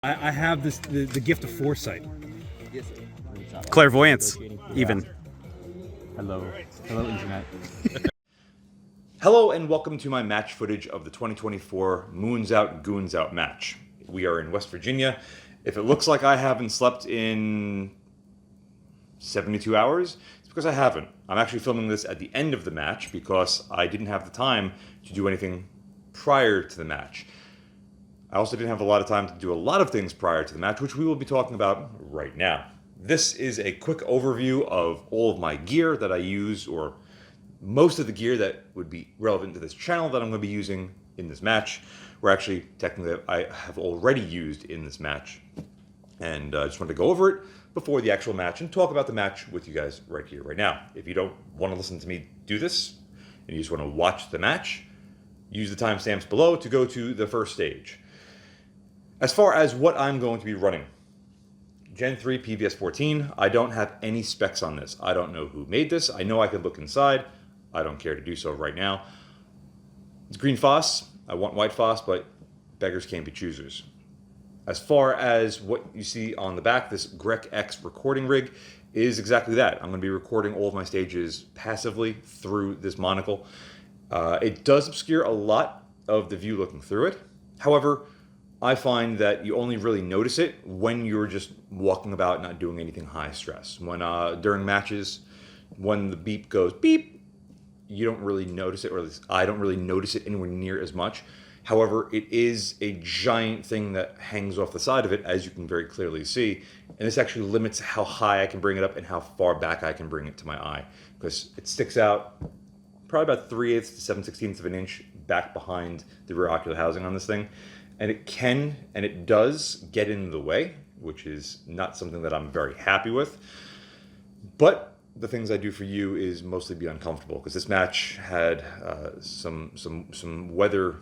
I have the gift of foresight. Clairvoyance, even. Hello, internet. Hello and welcome to my match footage of the 2024 Moons Out, Goons Out match. We are in West Virginia. If it looks like I haven't slept in 72 hours, it's because I haven't. I'm actually filming this at the end of the match because I didn't have the time to do anything prior to the match. I also didn't have a lot of time to do a lot of things prior to the match, which we will be talking about right now. This is a quick overview of all of my gear that I use, or most of the gear that would be relevant to this channel that I'm going to be using in this match. We're actually technically I have already used in this match, and I just wanted to go over it before the actual match and talk about the match with you guys right here, right now. If you don't want to listen to me do this and you just want to watch the match, use the timestamps below to go to the first stage. As far as what I'm going to be running, Gen 3 PVS 14, I don't have any specs on this. I don't know who made this. I know I could look inside. I don't care to do so right now. It's green phos. I want white phos, but beggars can't be choosers. As far as what you see on the back, this Grec X recording rig is exactly that. I'm going to be recording all of my stages passively through this monocle. It does obscure a lot of the view looking through it. However, I find that you only really notice it when you're just walking about, not doing anything high stress. When during matches, when the beep goes beep, you don't really notice it, or at least I don't really notice it anywhere near as much. However, it is a giant thing that hangs off the side of it, as you can very clearly see. And this actually limits how high I can bring it up and how far back I can bring it to my eye, because it sticks out probably about 3/8 to 7/16 of an inch back behind the rear ocular housing on this thing. And it can, and it does get in the way, which is not something that I'm very happy with. But the things I do for you is mostly be uncomfortable, because this match had some weather.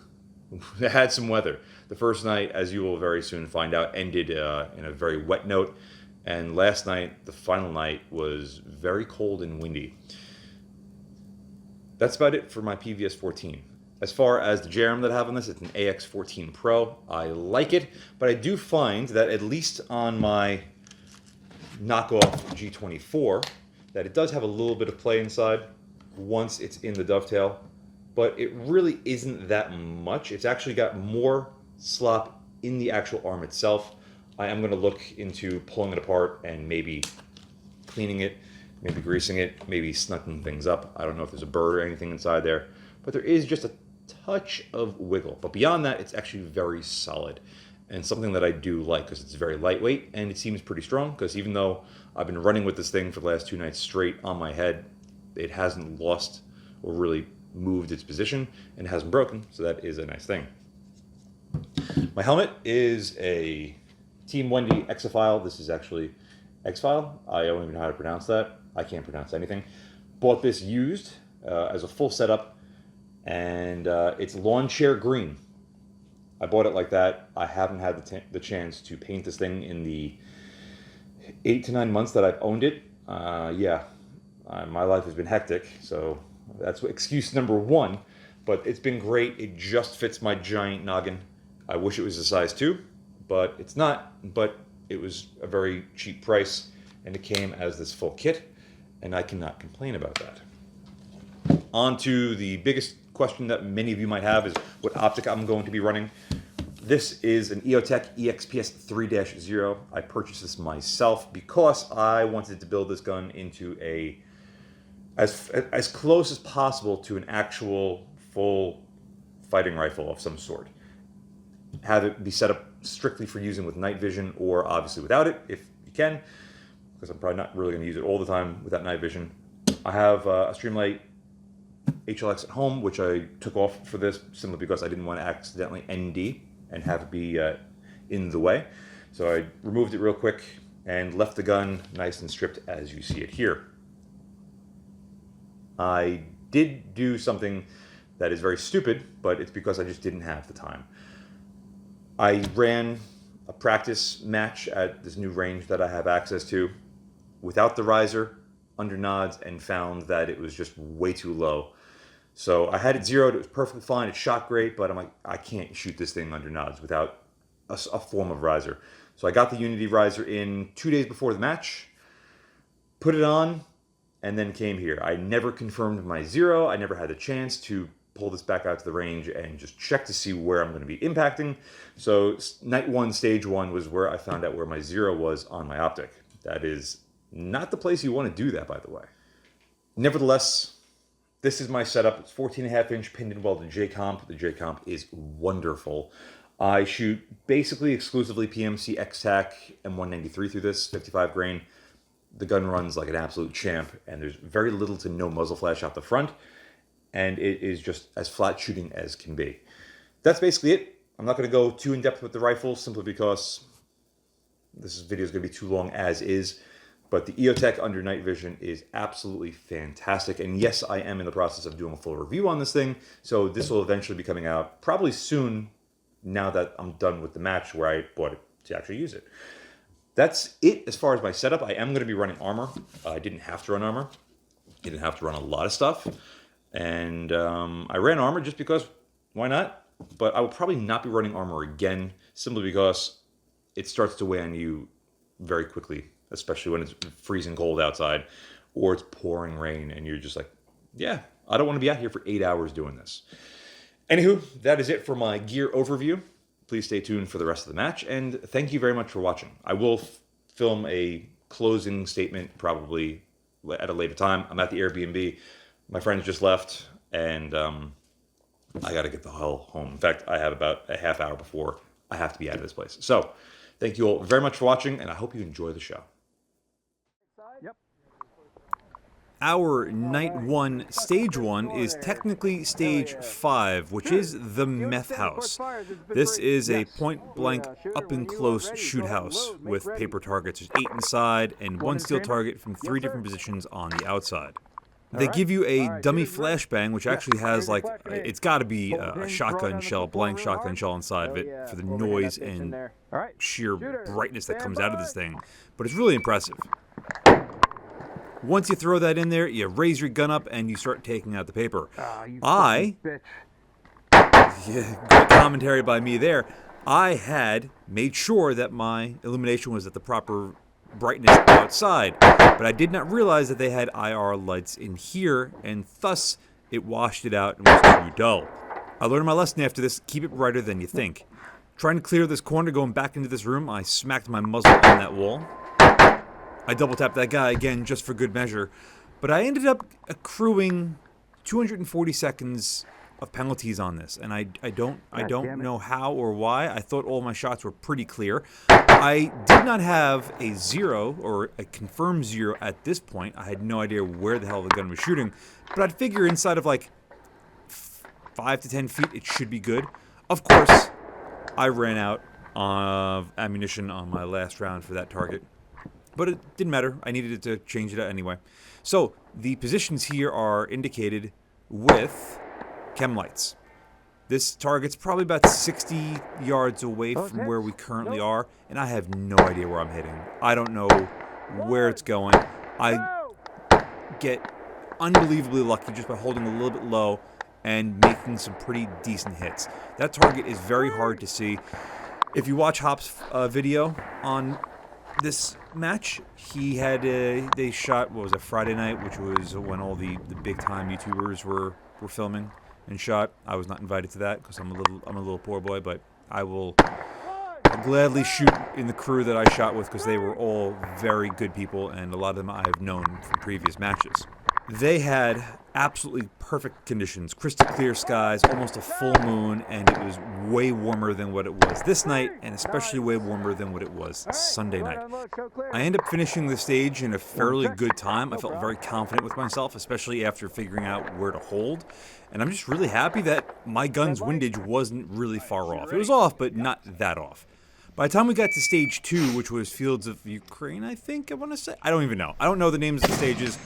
It had some weather. The first night, as you will very soon find out, ended in a very wet note. And last night, the final night, was very cold and windy. That's about it for my PVS 14. As far as the JRM that I have on this, it's an AX14 Pro. I like it, but I do find that at least on my knockoff G24, that it does have a little bit of play inside once it's in the dovetail, but it really isn't that much. It's actually got more slop in the actual arm itself. I am going to look into pulling it apart and maybe cleaning it, maybe greasing it, maybe snugking things up. I don't know if there's a bird or anything inside there, but there is just a touch of wiggle. But beyond that, it's actually very solid, and something that I do like, because it's very lightweight and it seems pretty strong, because even though I've been running with this thing for the last 2 nights straight on my head, it hasn't lost or really moved its position and hasn't broken, so that is a nice thing. My helmet is a Team Wendy Exophile. This is actually X-File. I don't even know how to pronounce that. I can't pronounce anything. Bought this used as a full setup, and it's lawn chair green. I bought it like that. I haven't had the chance to paint this thing in the 8 to 9 months that I've owned it. My life has been hectic, so that's excuse number 1. But it's been great. It just fits my giant noggin. I wish it was a size 2, but it's not. But it was a very cheap price, and it came as this full kit, and I cannot complain about that. On to the biggest question that many of you might have is what optic I'm going to be running. This is an EOTech EXPS 3-0. I purchased this myself because I wanted to build this gun into as close as possible to an actual full fighting rifle of some sort. Have it be set up strictly for using with night vision, or obviously without it if you can, because I'm probably not really going to use it all the time without night vision. I have a Streamlight HLX at home, which I took off for this simply because I didn't want to accidentally ND and have it be in the way. So I removed it real quick and left the gun nice and stripped as you see it here. I did do something that is very stupid, but it's because I just didn't have the time. I ran a practice match at this new range that I have access to without the riser, under nods, and found that it was just way too low. So I had it zeroed. It was perfectly fine. It shot great, but I'm like, I can't shoot this thing under nods without a form of riser. So I got the Unity riser in 2 days before the match, put it on, and then came here. I never confirmed my zero. I never had the chance to pull this back out to the range and just check to see where I'm going to be impacting. So night one, stage one was where I found out where my zero was on my optic. That is not the place you want to do that, by the way. Nevertheless, this is my setup. It's 14.5-inch pinned and welded J-Comp. The J-Comp is wonderful. I shoot basically exclusively PMC X-Tac M193 through this, 55 grain. The gun runs like an absolute champ, and there's very little to no muzzle flash out the front, and it is just as flat shooting as can be. That's basically it. I'm not going to go too in-depth with the rifle, simply because this video is going to be too long as is. But the EOTech under night vision is absolutely fantastic. And yes, I am in the process of doing a full review on this thing. So this will eventually be coming out probably soon, now that I'm done with the match where I bought it to actually use it. That's it as far as my setup. I am going to be running armor. I didn't have to run armor. I didn't have to run a lot of stuff. And I ran armor just because, why not? But I will probably not be running armor again, simply because it starts to weigh on you very quickly, especially when it's freezing cold outside or it's pouring rain and you're just like, yeah, I don't want to be out here for 8 hours doing this. Anywho, that is it for my gear overview. Please stay tuned for the rest of the match, and thank you very much for watching. I will film a closing statement probably at a later time. I'm at the Airbnb. My friends just left, and I got to get the hell home. In fact, I have about a half hour before I have to be out of this place. So, thank you all very much for watching, and I hope you enjoy the show. Our night one, stage one, is technically stage 5, which is the meth house. This is a point-blank, up-and-close shoot house with paper targets. There's 8 inside and 1 steel target from 3 different positions on the outside. They give you a dummy flashbang, which actually has, like, it's got to be a shotgun shell, blank shotgun shell inside of it for the noise and sheer brightness that comes out of this thing. But it's really impressive. Once you throw that in there, you raise your gun up and you start taking out the paper. Good commentary by me there. I had made sure that my illumination was at the proper brightness outside, but I did not realize that they had IR lights in here, and thus it washed it out and was too dull. I learned my lesson after this: keep it brighter than you think. Trying to clear this corner, going back into this room, I smacked my muzzle on that wall. I double tapped that guy again just for good measure, but I ended up accruing 240 seconds of penalties on this, and I don't know how or why. I thought all my shots were pretty clear. I did not have a zero or a confirmed zero at this point. I had no idea where the hell the gun was shooting, but I'd figure inside of like 5 to 10 feet it should be good. Of course, I ran out of ammunition on my last round for that target. But it didn't matter. I needed it to change it out anyway. So the positions here are indicated with chem lights. This target's probably about 60 yards away from where we currently are, and I have no idea where I'm hitting. I don't know where it's going. I get unbelievably lucky just by holding a little bit low and making some pretty decent hits. That target is very hard to see. If you watch Hop's video on this match, he had they shot, what was it, Friday night, which was when all the big time YouTubers were filming and shot. I was not invited to that because I'm a little poor boy, but I'll gladly shoot in the crew that I shot with because they were all very good people, and a lot of them I have known from previous matches. They had absolutely perfect conditions, crystal clear skies, almost a full moon, and it was way warmer than what it was this night, and especially way warmer than what it was Sunday night. I ended up finishing the stage in a fairly good time. I felt very confident with myself, especially after figuring out where to hold, and I'm just really happy that my gun's windage wasn't really far off. It was off, but not that off. By the time we got to stage 2, which was Fields of Ukraine, I think I want to say. I don't even know. I don't know the names of the stages.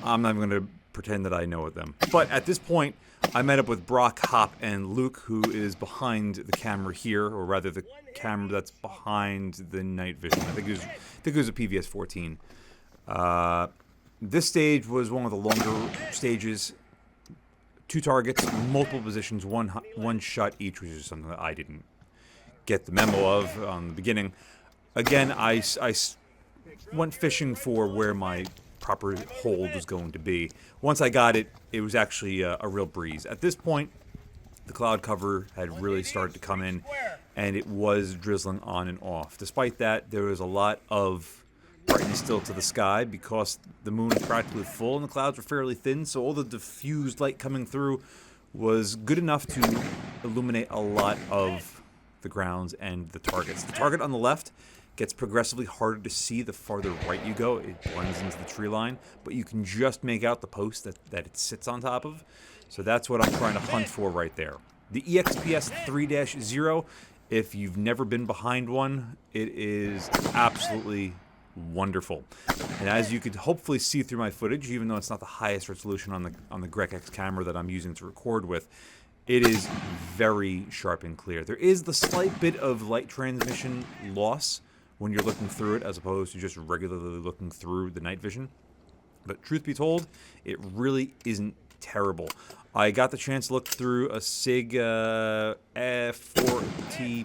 I'm not even going to pretend that I know them. But at this point, I met up with Brock, Hop, and Luke, who is behind the camera here, or rather the camera that's behind the night vision. I think it was a PVS-14. This stage was one of the longer stages. 2 targets, multiple positions, one shot each, which is something that I didn't get the memo of on the beginning. Again, I went fishing for where my proper hold was going to be. Once I got it, it was actually a real breeze. At this point, the cloud cover had really started to come in, and it was drizzling on and off. Despite that, there was a lot of brightness still to the sky because the moon is practically full and the clouds were fairly thin, so all the diffused light coming through was good enough to illuminate a lot of the grounds and the targets. The target on the left gets progressively harder to see the farther right you go. It blends into the tree line, but you can just make out the post that it sits on top of. So that's what I'm trying to hunt for right there. The EXPS 3-0, if you've never been behind one, it is absolutely wonderful. And as you could hopefully see through my footage, even though it's not the highest resolution on the Grec X camera that I'm using to record with, it is very sharp and clear. There is the slight bit of light transmission loss when you're looking through it as opposed to just regularly looking through the night vision. But truth be told, it really isn't terrible. I got the chance to look through a SIG 4T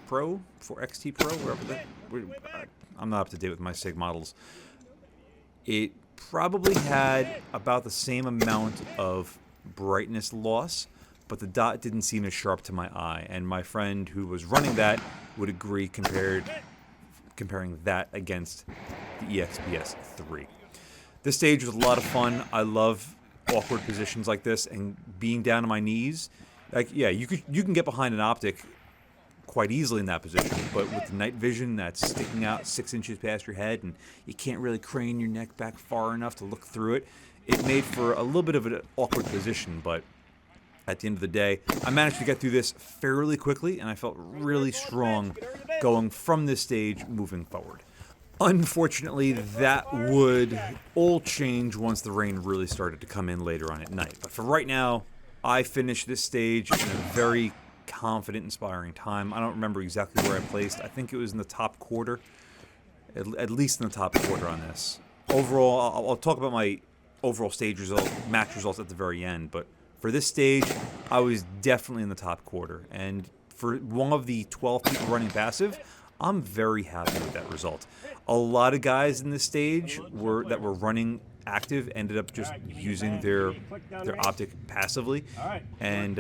Pro, 4XT Pro, wherever that. I'm not up to date with my SIG models. It probably had about the same amount of brightness loss, but the dot didn't seem as sharp to my eye. And my friend who was running that would agree comparing that against the EXPS 3. This stage was a lot of fun. I love awkward positions like this and being down on my knees. Like, yeah, you can get behind an optic quite easily in that position, but with the night vision that's sticking out 6 inches past your head and you can't really crane your neck back far enough to look through it, it made for a little bit of an awkward position, but at the end of the day, I managed to get through this fairly quickly, and I felt really strong going from this stage moving forward. Unfortunately, that would all change once the rain really started to come in later on at night. But for right now, I finished this stage in a very confident, inspiring time. I don't remember exactly where I placed. I think it was in the top quarter, at least in the top quarter on this. Overall, I'll talk about my overall stage result, match results at the very end, but for this stage, I was definitely in the top quarter. And for one of the 12 people running passive, I'm very happy with that result. A lot of guys in this stage that were running active ended up just using their optic passively, and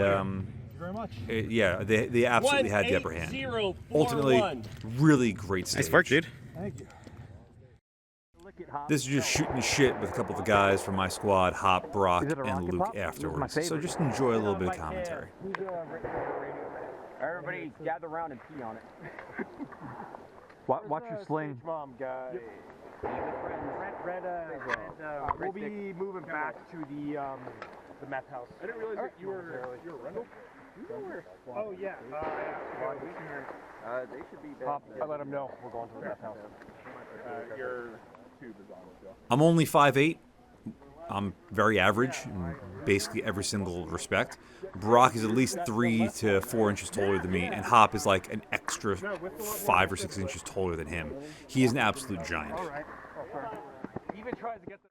yeah, they absolutely had the upper hand. Ultimately, really great stage. Nice work, dude. Thank you. This is just shooting shit with a couple of the guys from my squad, Hop, Brock, and Luke afterwards. So just enjoy a little bit of commentary. Everybody gather around and pee on it. Watch your sling. Mom guy. We'll be moving back to the meth house. I didn't realize that you were Rendell. Oh yeah. They should be dead. I let them know we're going to the meth house. Your tube is on the show. I'm only 5'8". I'm very average in basically every single respect. Brock is at least 3 to 4 inches taller than me, and Hop is like an extra 5 or 6 inches taller than him. He is an absolute giant. Even tries to get the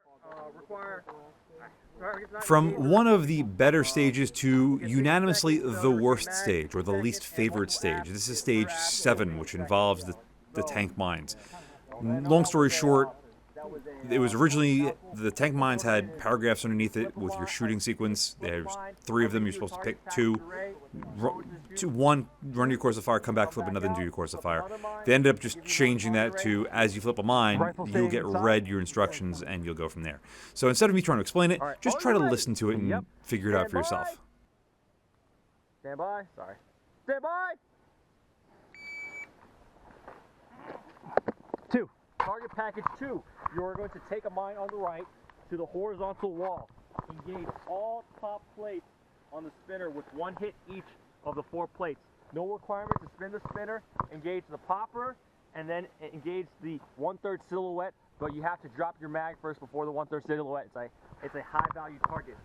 From one of the better stages to unanimously the worst stage, or the least favorite stage. This is stage 7, which involves the tank mines. Long story short, it was originally, the tank mines had paragraphs underneath it with your shooting sequence. There's 3 of them. You're supposed to pick 2. One, run your course of fire, come back, flip another, and do your course of fire. They ended up just changing that to, as you flip a mine, you'll get read your instructions, and you'll go from there. So instead of me trying to explain it, just try to listen to it and figure it out for yourself. Stand by. Sorry. Stand by. 2. Target package 2. You are going to take a mine on the right to the horizontal wall. Engage all top plates on the spinner with 1 hit each of the 4 plates. No requirement to spin the spinner. Engage the popper and then engage the 1/3 silhouette, but you have to drop your mag first before the 1/3 silhouette. It's a high value target.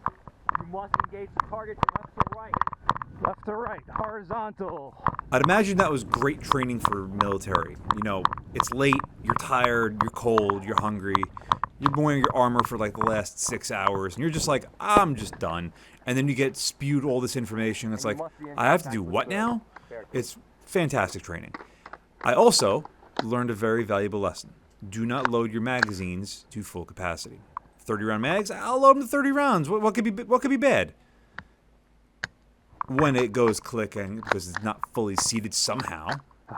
You must engage the target left to right. Left to right. Horizontal. I'd imagine that was great training for military. You know, it's late, you're tired, you're cold, you're hungry, you've been wearing your armor for like the last 6 hours, and you're just like, I'm just done. And then you get spewed all this information. It's like, I have to do what now? It's fantastic training. I also learned a very valuable lesson. Do not load your magazines to full capacity. 30-round mags, I'll load them to 30 rounds. What could be bad? When it goes clicking, because it's not fully seated somehow,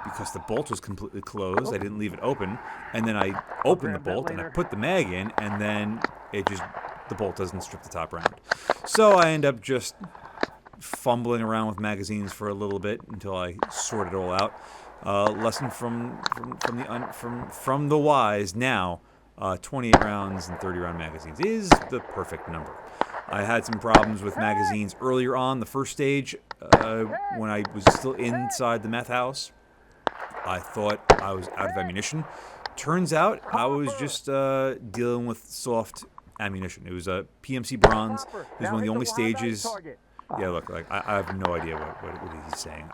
because the bolt was completely closed, I didn't leave it open, and then I opened the bolt and I put the mag in, and then the bolt doesn't strip the top round. So I end up just fumbling around with magazines for a little bit until I sort it all out. Lesson from the wise now. 28 rounds and 30-round magazines is the perfect number. I had some problems with magazines earlier on the first stage when I was still inside the meth house. I thought I was out of ammunition. Turns out I was just dealing with soft ammunition. It was a PMC bronze. It was one of the only stages. Yeah, look, like I have no idea what he's saying.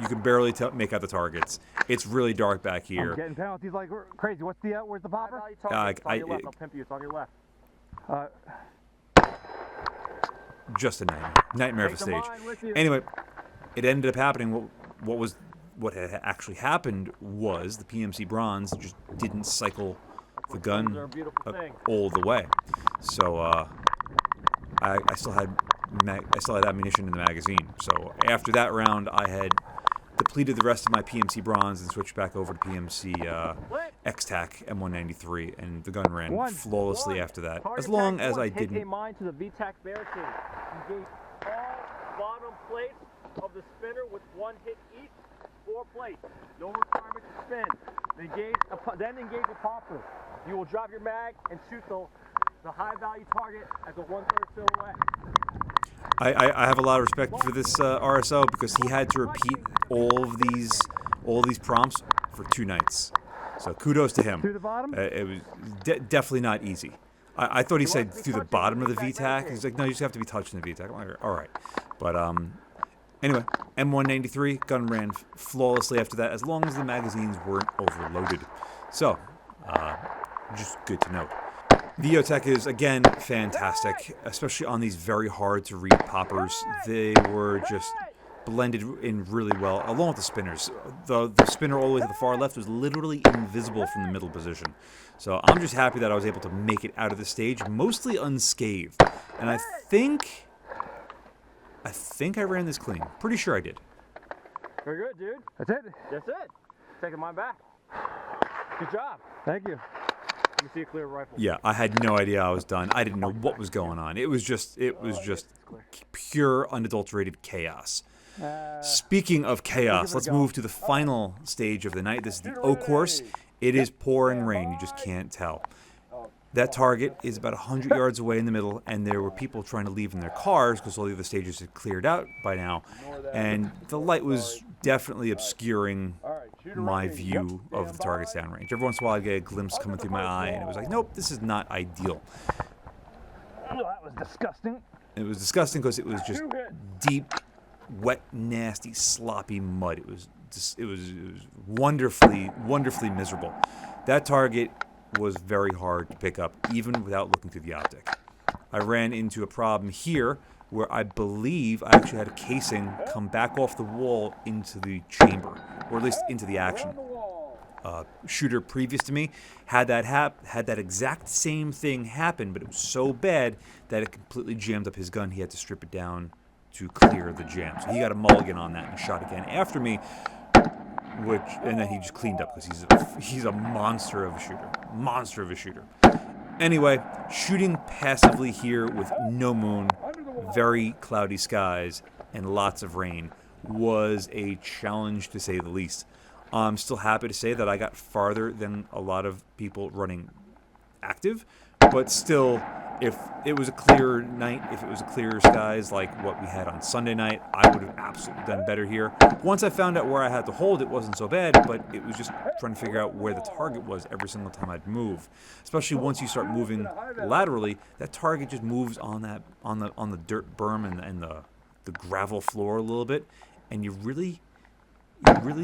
You can barely make out the targets. It's really dark back here. I'm getting penalties like crazy. Where's the popper? It's on your left. I'll pimp you. It's on your left. Just a nightmare of a stage. Anyway, it ended up happening. What had actually happened was the PMC bronze just didn't cycle the gun all the way. So I still had ammunition in the magazine. So after that round, I had depleted the rest of my PMC bronze and switched back over to PMC X-Tac M193, and the gun ran flawlessly after that, as long as I didn't. Take a mine to the VTAC barricade. Engage all bottom plates of the spinner with one hit each. 4 plates. No requirement to spin. Then engage a popper. You will drop your mag and shoot the high value target at the 1/3 silhouette. I have a lot of respect for this RSO because he had to repeat all these prompts for 2 nights. So kudos to him. Through the bottom? It was definitely not easy. I thought he said through the bottom of the VTAC. He's like, no, you just have to be touching the VTAC. I'm like, all right. But anyway, M193 gun ran flawlessly after that, as long as the magazines weren't overloaded. So, just good to note. VOTech is, again, fantastic, especially on these very hard-to-read poppers. They were just blended in really well, along with the spinners. The spinner all the way to the far left was literally invisible from the middle position. So I'm just happy that I was able to make it out of the stage, mostly unscathed. And I think I ran this clean. Pretty sure I did. Very good, dude. That's it? That's it. Taking mine back. Good job. Thank you. Let me see a clear rifle. Yeah, I had no idea I was done. I didn't know what was going on. It was just pure, unadulterated chaos. Speaking of chaos, let's move to the final stage of the night. This is the O course. It is pouring rain. You just can't tell. That target is about 100 yards away in the middle, and there were people trying to leave in their cars because all the other stages had cleared out by now. And the light was definitely obscuring my view of the target's downrange. Every once in a while, I'd get a glimpse coming through my eye, and it was like, nope, this is not ideal. Oh, that was disgusting. It was disgusting because it was just deep, wet, nasty, sloppy mud. It was wonderfully miserable. That target was very hard to pick up, even without looking through the optic. I ran into a problem here where I believe I actually had a casing come back off the wall into the chamber, or at least into the action. Shooter previous to me had that exact same thing happen, but it was so bad that it completely jammed up his gun. He had to strip it down to clear the jam. So he got a mulligan on that and shot again after me, and then he just cleaned up because he's a monster of a shooter. Anyway, shooting passively here with no moon, very cloudy skies, and lots of rain was a challenge to say the least. I'm still happy to say that I got farther than a lot of people running active, but still, if it was a clear night, if it was a clear skies like what we had on Sunday night, I would have absolutely done better here. Once I found out where I had to hold, it wasn't so bad, but it was just trying to figure out where the target was every single time I'd move. Especially once you start moving laterally, that target just moves on the dirt berm and the gravel floor a little bit, and you really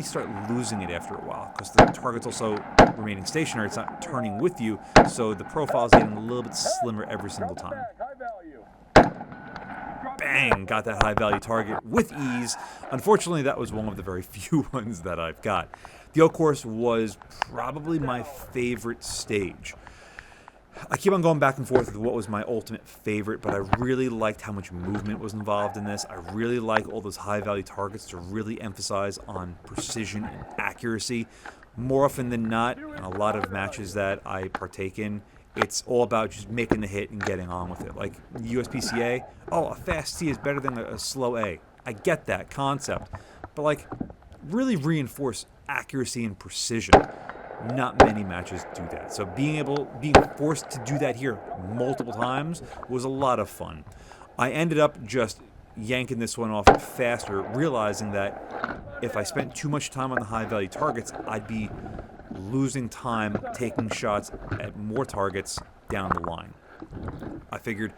start losing it after a while because the target's also remaining stationary. It's not turning with you, so the profile's getting a little bit slimmer every single time. bang, got that high value target with ease. Unfortunately, that was one of the very few ones that I've got. The oak course was probably my favorite stage. I keep on going back and forth with what was my ultimate favorite, but I really liked how much movement was involved in this. I really like all those high-value targets to really emphasize on precision and accuracy. More often than not, in a lot of matches that I partake in, it's all about just making the hit and getting on with it. Like USPCA, oh, a fast C is better than a slow A. I get that concept, but like, really reinforce accuracy and precision. Not many matches do that. So being forced to do that here multiple times was a lot of fun. I ended up just yanking this one off faster, realizing that if I spent too much time on the high value targets, I'd be losing time taking shots at more targets down the line. I figured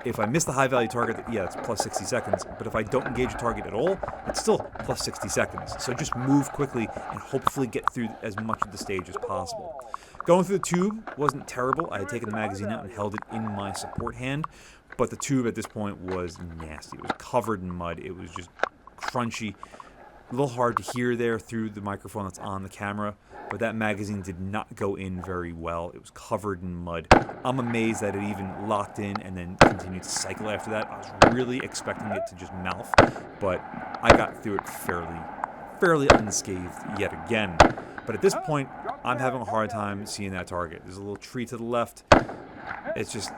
if I miss the high value target, yeah, it's plus 60 seconds, but if I don't engage a target at all, it's still plus 60 seconds. So just move quickly and hopefully get through as much of the stage as possible. Going through the tube wasn't terrible. I had taken the magazine out and held it in my support hand, but the tube at this point was nasty. It was covered in mud. It was just crunchy. A little hard to hear there through the microphone that's on the camera, but that magazine did not go in very well. It was covered in mud. I'm amazed that it even locked in and then continued to cycle after that. I was really expecting it to just mouth, but I got through it fairly unscathed yet again. But at this point, I'm having a hard time seeing that target. There's a little tree to the left. It's just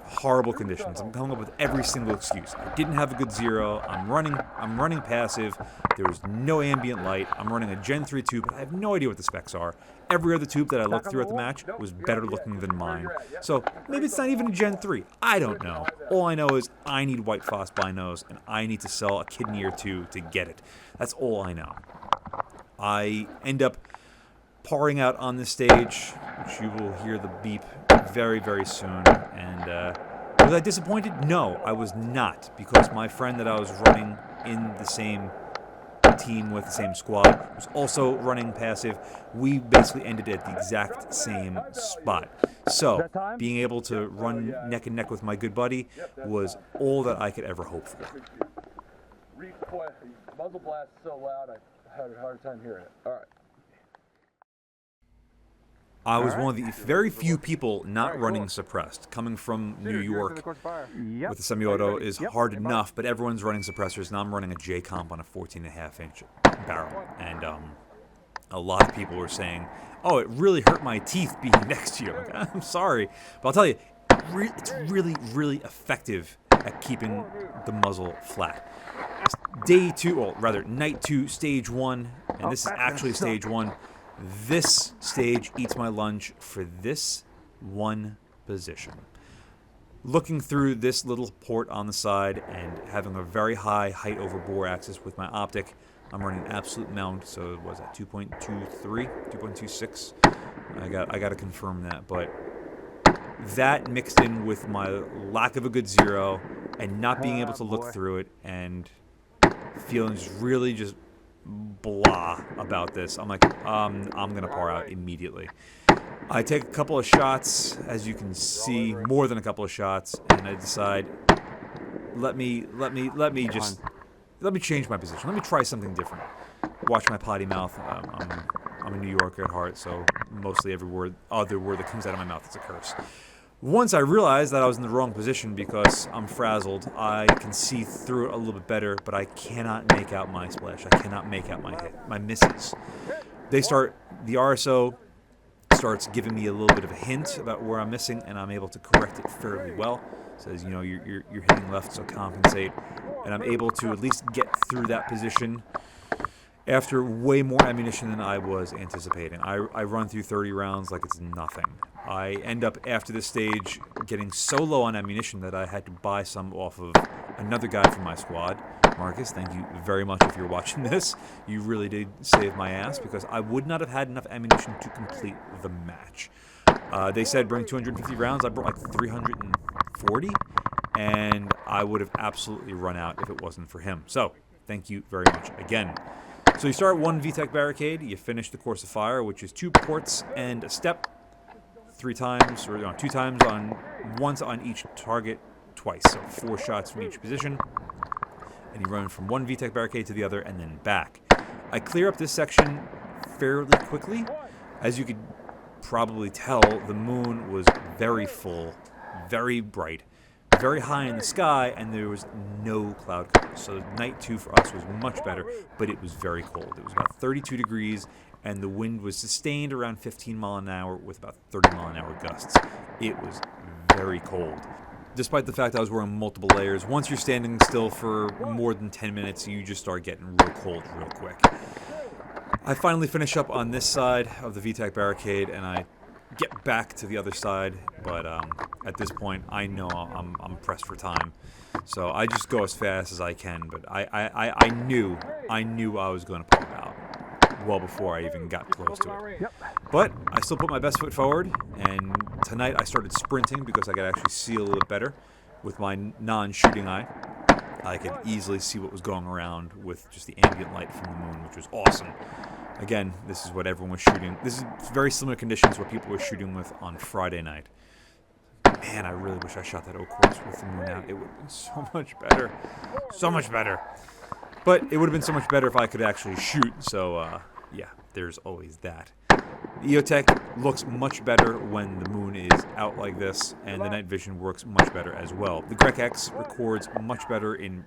horrible conditions. I'm coming up with every single excuse. I didn't have a good zero. I'm running passive. There was no ambient light. I'm running a Gen 3 tube, but I have no idea what the specs are. Every other tube that I looked through at the match was better looking than mine. So maybe it's not even a Gen 3. I don't know. All I know is I need white phos binos, and I need to sell a kidney or two to get it. That's all I know. I end up parring out on this stage, which you will hear the beep very, very soon. And was I disappointed? No, I was not, because my friend that I was running in the same team with, the same squad, was also running passive. We basically ended at the exact same spot. So being able to run neck and neck with my good buddy was all that I could ever hope for. Muzzle blast so loud I had a hard time hearing it. All right. I was one of the very few people not running suppressed. Coming from New York with a semi-auto is hard enough, but everyone's running suppressors, and I'm running a J-comp on a 14.5-inch barrel. And a lot of people were saying, oh, it really hurt my teeth being next to you. I'm like, I'm sorry. But I'll tell you, it's really, really effective at keeping the muzzle flat. Night 2, stage 1, and this is actually stage 1. This stage eats my lunch for this one position. Looking through this little port on the side and having a very high height over bore axis with my optic, I'm running absolute mount, so it was at 2.23, 2.26. I got to confirm that, but that mixed in with my lack of a good zero and not being able to look through it and feeling just really just blah about this. I'm like, I'm gonna par out immediately. I take a couple of shots, as you can see, more than a couple of shots, and I decide, let me change my position. Let me try something different. Watch my potty mouth. I'm a New Yorker at heart, so mostly every other word that comes out of my mouth is a curse. Once I realized that I was in the wrong position because I'm frazzled, I can see through it a little bit better, but I cannot make out my splash. I cannot make out my misses. The RSO starts giving me a little bit of a hint about where I'm missing, and I'm able to correct it fairly well. It says, you know, you're hitting left, so compensate. And I'm able to at least get through that position after way more ammunition than I was anticipating. I run through 30 rounds like it's nothing. I end up, after this stage, getting so low on ammunition that I had to buy some off of another guy from my squad. Marcus, thank you very much if you're watching this. You really did save my ass, because I would not have had enough ammunition to complete the match. They said bring 250 rounds. I brought like 340, and I would have absolutely run out if it wasn't for him. So, thank you very much again. So you start one VTEC barricade, you finish the course of fire, which is 2 ports and a step, 3 times, or 2 times once on each target, twice, so 4 shots from each position. And you run from one VTEC barricade to the other and then back. I clear up this section fairly quickly. As you could probably tell, the moon was very full, very bright, very high in the sky, and there was no cloud cover. So night 2 for us was much better, but it was very cold. It was about 32 degrees, and the wind was sustained around 15 miles an hour with about 30 mile an hour gusts. It was very cold. Despite the fact I was wearing multiple layers, once you're standing still for more than 10 minutes, you just start getting real cold real quick. I finally finish up on this side of the VTEC barricade, and I get back to the other side, but at this point, I know I'm pressed for time. So I just go as fast as I can, but I knew I was going to pump out well before I even got close to it. But I still put my best foot forward, and tonight I started sprinting because I could actually see a little bit better with my non-shooting eye. I could easily see what was going around with just the ambient light from the moon, which was awesome. Again, this is what everyone was shooting. This is very similar conditions to what people were shooting with on Friday night. Man, I really wish I shot that oak course with the moon out. It would have been so much better. So much better. But it would have been so much better if I could actually shoot. So, yeah, there's always that. The EOTech looks much better when the moon is out like this, and the night vision works much better as well. The Grec X records much better when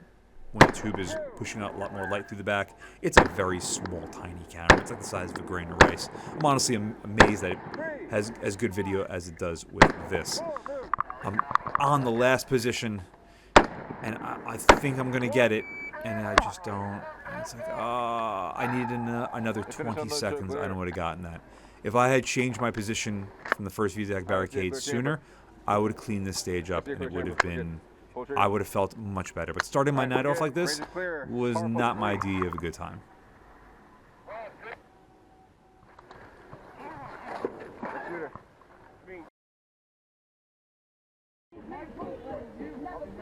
the tube is pushing out a lot more light through the back. It's a very small, tiny camera. It's like the size of a grain of rice. I'm honestly amazed that it has as good video as it does with this. I'm on the last position, and I think I'm going to get it, and I just don't. It's like, I needed another 20 seconds. I don't would have gotten that. If I had changed my position from the first VTEC barricade sooner, I would have cleaned this stage up, and it would have been... I would have felt much better. But starting my night off like this was not my idea of a good time.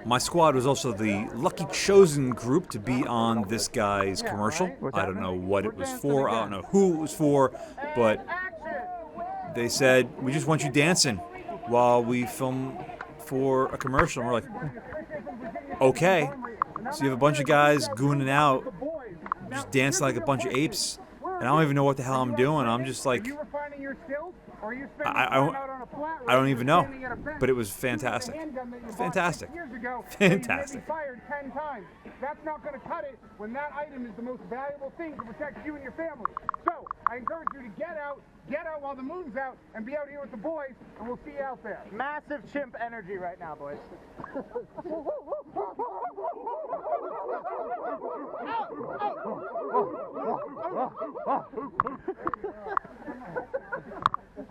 My squad was also the lucky chosen group to be on this guy's commercial. I don't know what it was for. I don't know who it was for. But they said, we just want you dancing while we film for a commercial. And we're like, okay. So you have a bunch of guys gooning out, just dancing like a bunch of apes. And I don't even know what the hell I'm doing. I'm just like... I don't even know, but it was fantastic. Fantastic. Fantastic. Fired 10 times. That's not going to cut it when that item is the most valuable thing to protect you and your family. So I encourage you to get out while the moon's out, and be out here with the boys, and we'll see you out there. Massive chimp energy right now, boys.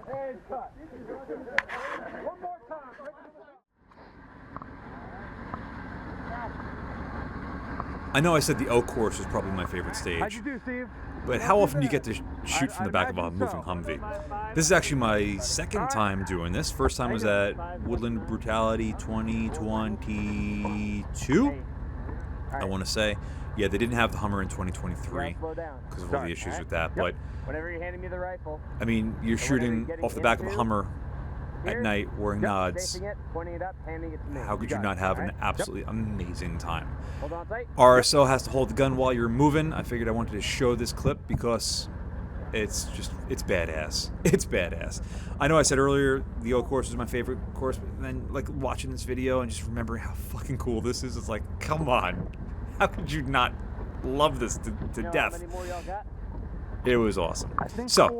And cut. One more time. I know I said the Oak course was probably my favorite stage. How'd you do, Steve? But how often do you get to shoot from the back of a moving Humvee? This is actually my second time doing this. First time was at Woodland Brutality 2022, I want to say. Yeah, they didn't have the Hummer in 2023 because of all the issues with that. But Whenever you're handing me the rifle, I mean, you're shooting off the back of a Hummer at night wearing nods. How could you not have an absolutely amazing time? Hold on tight. RSO has to hold the gun while you're moving. I figured I wanted to show this clip because it's badass. It's badass. I know I said earlier the Oak course was my favorite course, but then like watching this video and just remembering how fucking cool this is, it's like, come on. How could you not love this to death? How many more y'all got? It was awesome. So,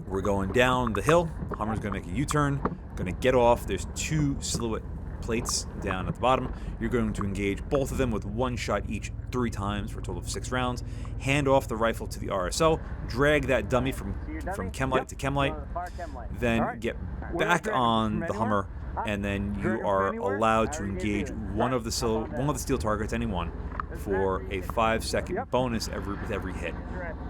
we're going down the hill. Hummer's going to make a U-turn. Going to get off. There's 2 silhouette plates down at the bottom. You're going to engage both of them with 1 shot each 3 times for a total of 6 rounds. Hand off the rifle to the RSO. Drag that dummy from chemlight to chemlight. Then get back on the Hummer, and then you are allowed to engage one of the steel targets, any one, for a 5-second bonus with every hit.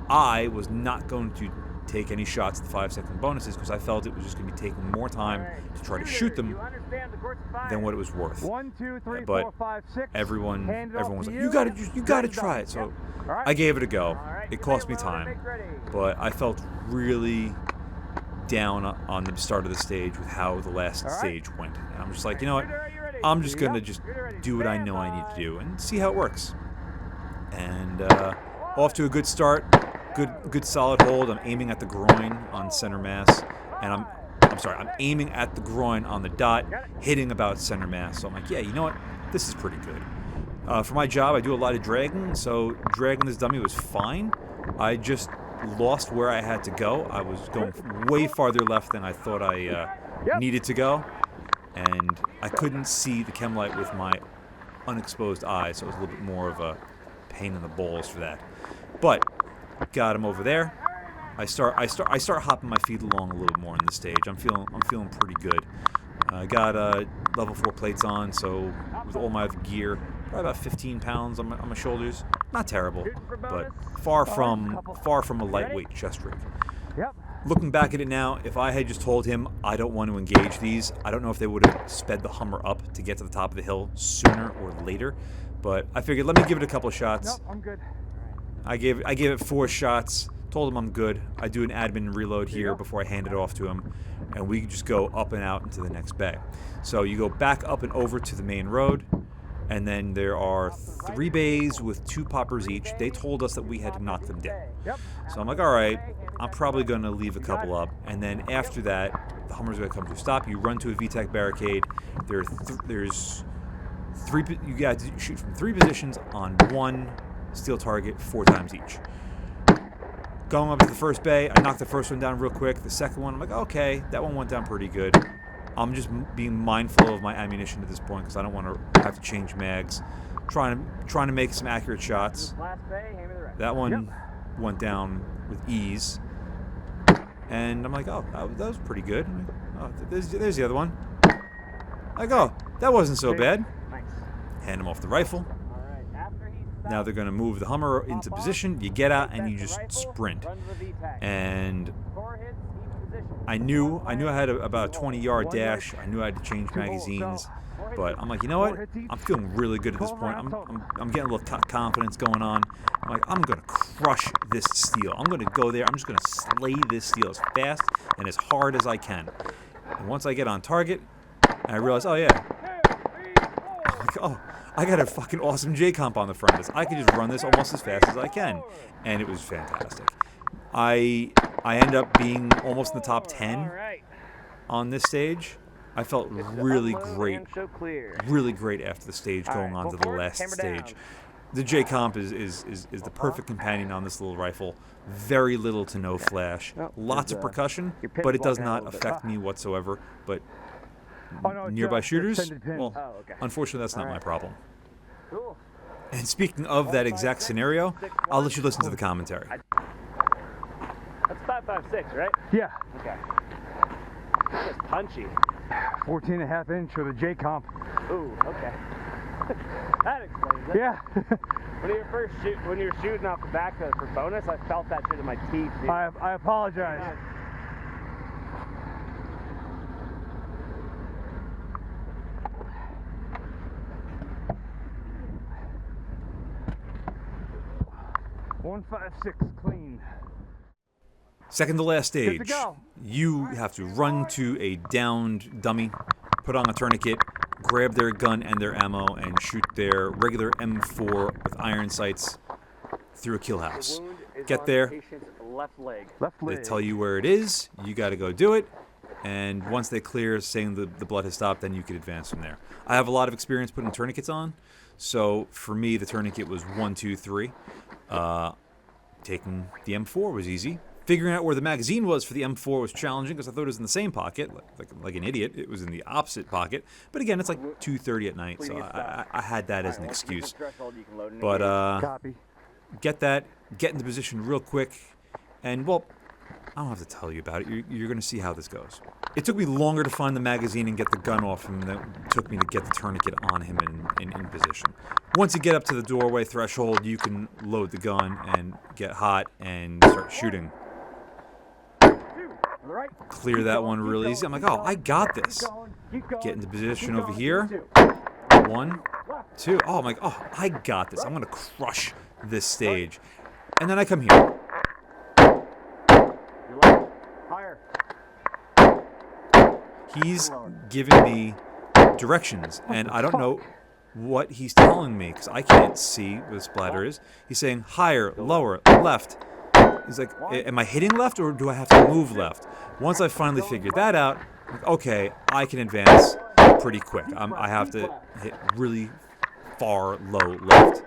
I was not going to take any shots at the 5-second bonuses because I felt it was just going to be taking more time to try to shoot them than what it was worth. 1, 2, 3, but 4, 5, 6. everyone was like, you gotta try it. So I gave it a go. It cost me time, but I felt really down on the start of the stage with how the last stage went. And I'm just like, you know what? I'm just going to just do what I know I need to do and see how it works. And off to a good start. Good solid hold. I'm aiming at the groin on center mass. And I'm aiming at the groin on the dot, hitting about center mass. So I'm like, yeah, you know what? This is pretty good. For my job, I do a lot of dragging, so dragging this dummy was fine. I just lost where I had to go. I was going way farther left than I thought I needed to go, and I couldn't see the chem light with my unexposed eye, so it was a little bit more of a pain in the balls for that. But got him over there. I start hopping my feet along a little more in this stage. I'm feeling pretty good. I got level 4 plates on, so with all my gear, probably about 15 pounds on my shoulders. Not terrible, but far from a lightweight chest rig. Yep. Looking back at it now, if I had just told him I don't want to engage these, I don't know if they would have sped the Hummer up to get to the top of the hill sooner or later. But I figured, let me give it a couple of shots. Nope, I'm good. I gave it 4 shots. Told him I'm good. I do an admin reload here before I hand it off to him, and we just go up and out into the next bay. So you go back up and over to the main road, and then there are 3 bays with 2 poppers each. They told us that we had to knock them down. So I'm like, all right, I'm probably going to leave a couple up, and then after that, the Hummer's going to come to a stop. You run to a VTAC barricade. There's 3. You got to shoot from 3 positions on 1 steel target 4 times each. Going up to the first bay, I knocked the first one down real quick. The second one, I'm like, okay, that one went down pretty good. I'm just being mindful of my ammunition at this point because I don't want to have to change mags. Trying to make some accurate shots. That one went down with ease. And I'm like, oh, that was pretty good. Oh, there's the other one. I go, that wasn't so bad. Hand him off the rifle. Now they're going to move the Hummer into position. You get out and you just sprint. And I knew I had about a 20-yard dash. I knew I had to change magazines. But I'm like, you know what? I'm feeling really good at this point. I'm getting a little confidence going on. I'm like, I'm going to crush this steel. I'm going to go there. I'm just going to slay this steel as fast and as hard as I can. And once I get on target, I realize, oh yeah. I'm like, oh, I got a fucking awesome J-comp on the front of this. I could just run this almost as fast as I can. And it was fantastic. I end up being almost in the top 10 on this stage. I felt really great after the stage going on to the last stage. The J-comp is the perfect companion on this little rifle. Very little to no flash. Lots of percussion, but it does not affect me whatsoever. But nearby shooters, well, unfortunately that's not my problem. And speaking of that exact scenario, I'll let you listen to the commentary. That's 5.56, right? Yeah. Okay. It's punchy. 14.5 inch with a J-comp. Ooh, okay. That explains it. Yeah. When you were shooting off the back for bonus, I felt that shit in my teeth, dude. I apologize. One 5.6 clean. Second to last stage, Good to go. you have to run to a downed dummy, put on a tourniquet, grab their gun and their ammo, and shoot their regular M4 with iron sights through a kill house. Get there, Left leg. they tell you where it is, you got to go do it, and once they clear saying the blood has stopped, then you can advance from there. I have a lot of experience putting tourniquets on, so for me the tourniquet was 1, 2, 3. Taking the M4 was easy. Figuring out where the magazine was for the M4 was challenging because I thought it was in the same pocket. Like an idiot, it was in the opposite pocket. But again, it's like 2:30 at night, so I had that as an excuse. But get into position real quick, and well, I don't have to tell you about it. You're going to see how this goes. It took me longer to find the magazine and get the gun off him than it took me to get the tourniquet on him in position. Once you get up to the doorway threshold, you can load the gun and get hot and start shooting. Clear that one real easy. I'm like, oh, I got this. Get into position over here. 1, 2. Oh, I'm like, oh, I got this. I'm going to crush this stage. And then I come here. He's giving me directions, and I don't know what he's telling me because I can't see where the splatter is. He's saying higher, lower, left. He's like, am I hitting left or do I have to move left? Once I finally figured that out, I'm like, okay, I can advance pretty quick. I have to hit really far, low left.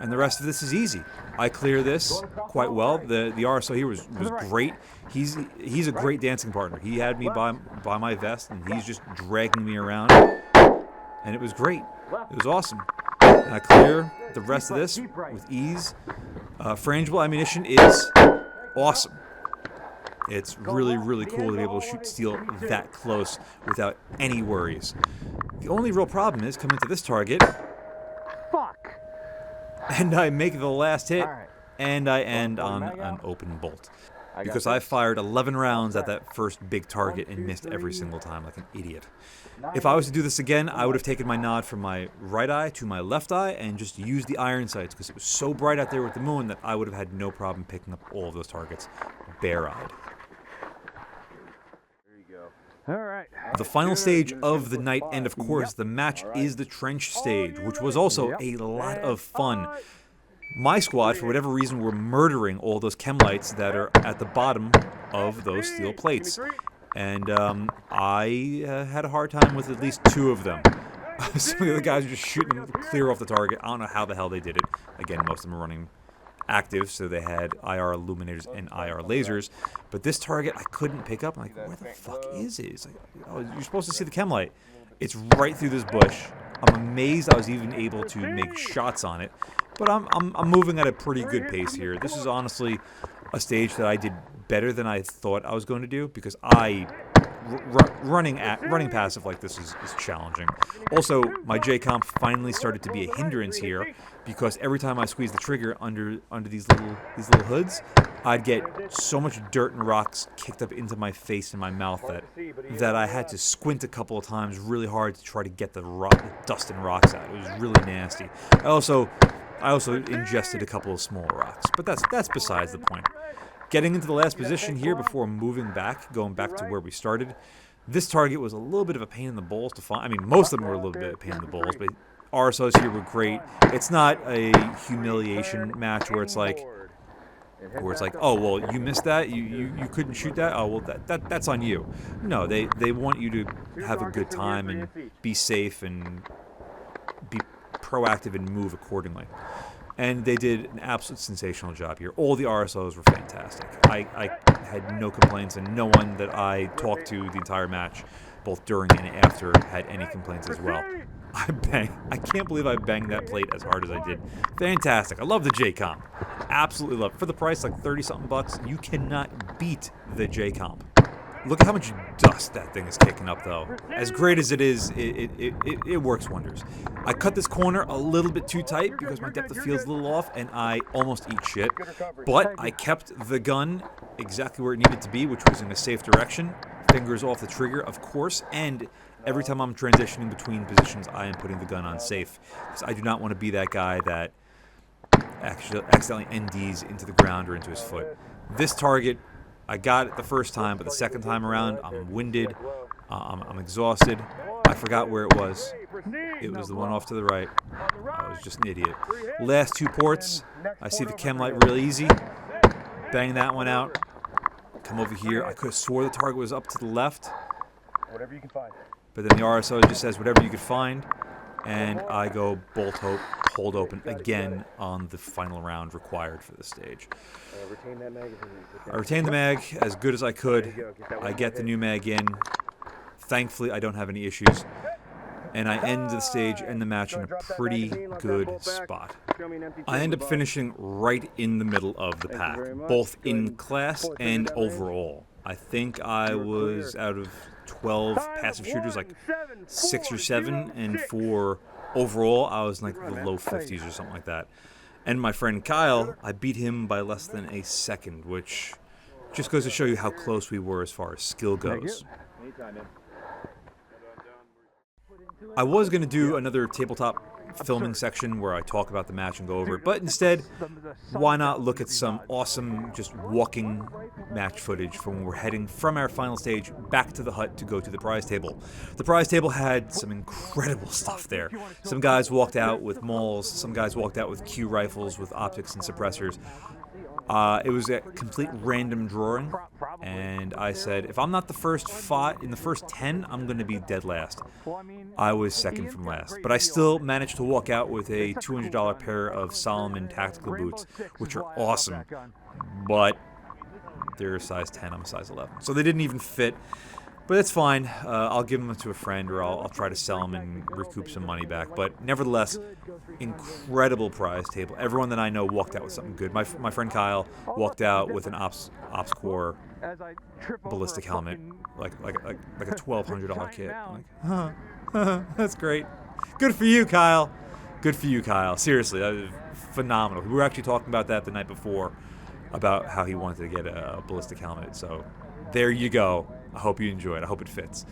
And the rest of this is easy. I clear this quite well. The RSO here was great. He's a great dancing partner. He had me by my vest, and he's just dragging me around. And it was great. It was awesome. And I clear the rest of this with ease. Frangible ammunition is awesome. It's really, really cool to be able to shoot steel that close without any worries. The only real problem is coming to this target. Fuck! And I make the last hit, and I end on an open bolt. Because I fired 11 rounds at that first big target and missed every single time like an idiot. If I was to do this again, I would have taken my nod from my right eye to my left eye and just used the iron sights because it was so bright out there with the moon that I would have had no problem picking up all of those targets bare-eyed. Alright. The final stage of the night, and of course the match, is the trench stage, which was also a lot of fun. My squad, for whatever reason, were murdering all those chem lights that are at the bottom of those steel plates. And I had a hard time with at least 2 of them. Some of the other guys were just shooting them clear off the target. I don't know how the hell they did it. Again, most of them are running active, so they had IR illuminators and IR lasers. But this target I couldn't pick up. I'm like, where the fuck is it? It's like, oh, you're supposed to see the chem light. It's right through this bush. I'm amazed I was even able to make shots on it. But I'm moving at a pretty good pace here. This is honestly a stage that I did better than I thought I was going to do because running passive like this is challenging. Also, my J-comp finally started to be a hindrance here because every time I squeezed the trigger under these little hoods, I'd get so much dirt and rocks kicked up into my face and my mouth that I had to squint a couple of times really hard to try to get the dust and rocks out. It was really nasty. I also ingested a couple of small rocks, but that's besides the point. Getting into the last position here before moving back, going back to where we started, this target was a little bit of a pain in the balls to find. I mean, most of them were a little bit of a pain in the balls, but RSOs here were great. It's not a humiliation match where it's like, oh, well, you missed that? You couldn't shoot that? Oh, well, that's on you. No, they want you to have a good time and be safe and be proactive and move accordingly. And they did an absolute sensational job here. All the RSOs were fantastic. I had no complaints, and no one that I talked to the entire match, both during and after, had any complaints as well. I can't believe I banged that plate as hard as I did. Fantastic. I love the J-comp. Absolutely love it. For the price, like 30-something bucks, you cannot beat the J-comp. Look at how much dust that thing is kicking up, though. As great as it is, it works wonders. I cut this corner a little bit too tight because my depth of field's a little off, and I almost eat shit. But I kept the gun exactly where it needed to be, which was in a safe direction. Fingers off the trigger, of course, and every time I'm transitioning between positions, I am putting the gun on safe. Because I do not want to be that guy that actually accidentally NDs into the ground or into his foot. This target, I got it the first time, but the second time around, I'm winded, I'm exhausted. I forgot where it was. It was the one off to the right. I was just an idiot. Last 2 ports, I see the chem light real easy. Bang that one out. Come over here. I could have swore the target was up to the left. Whatever you can find. But then the RSO just says whatever you could find. And I go bolt hold open again on the final round required for the stage. I retained the mag as good as I could. I get the new mag in. Thankfully, I don't have any issues. And I end the stage and the match in a pretty good spot. I end up finishing right in the middle of the pack, both in class and overall. I think I was out of 12 passive shooters, like 6 or 7, and for overall, I was like the low 50s or something like that. And my friend Kyle, I beat him by less than a second, which just goes to show you how close we were as far as skill goes. I was going to do another tabletop filming section where I talk about the match and go over it, but instead, why not look at some awesome just walking match footage from when we're heading from our final stage back to the hut to go to the prize table. The prize table had some incredible stuff there. Some guys walked out with mauls, some guys walked out with Q rifles with optics and suppressors. It was a complete random drawing, and I said, if I'm not the first in the first 10, I'm going to be dead last. I was second from last, but I still managed to walk out with a $200 pair of Solomon tactical boots, which are awesome, but they're a size 10, I'm a size 11, so they didn't even fit. But it's fine. I'll give them to a friend, or I'll try to sell them and recoup some money back. But nevertheless, incredible prize table. Everyone that I know walked out with something good. My friend Kyle walked out with an Ops Core ballistic helmet, like a $1,200 kit. I'm like, that's great. Good for you, Kyle. Good for you, Kyle. Seriously, that was phenomenal. We were actually talking about that the night before, about how he wanted to get a ballistic helmet. So there you go. I hope you enjoy it. I hope it fits.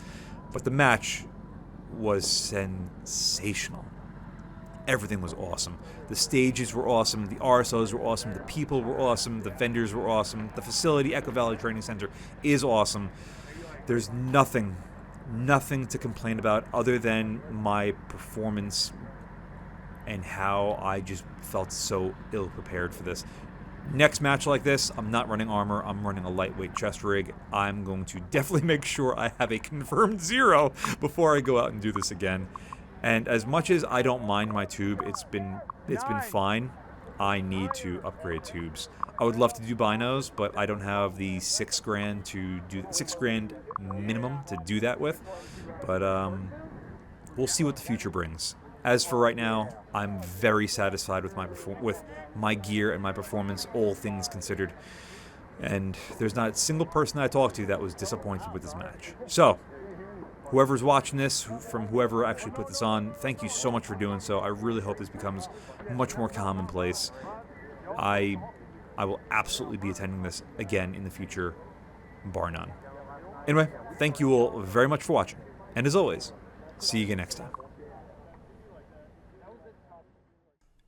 But the match was sensational. Everything was awesome. The stages were awesome. The RSOs were awesome. The people were awesome. The vendors were awesome. The facility, Echo Valley Training Center, is awesome. There's nothing to complain about other than my performance and how I just felt so ill-prepared for this. Next match like this, I'm not running armor, I'm running a lightweight chest rig. I'm going to definitely make sure I have a confirmed 0 before I go out and do this again. And as much as I don't mind my tube, it's been fine. I need to upgrade tubes. I would love to do binos, but I don't have the $6,000 to do $6,000 minimum to do that with. But we'll see what the future brings. As for right now, I'm very satisfied with my gear and my performance, all things considered. And there's not a single person I talked to that was disappointed with this match. So, whoever's watching this, from whoever actually put this on, thank you so much for doing so. I really hope this becomes much more commonplace. I will absolutely be attending this again in the future, bar none. Anyway, thank you all very much for watching. And as always, see you again next time.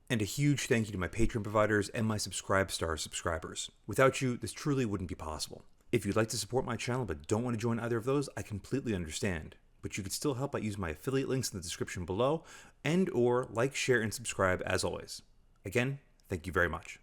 And a huge thank you to my Patreon providers and my Subscribe Star subscribers. Without you, this truly wouldn't be possible. If you'd like to support my channel but don't want to join either of those, I completely understand. But you could still help by using my affiliate links in the description below, and or like, share, and subscribe as always. Again, thank you very much.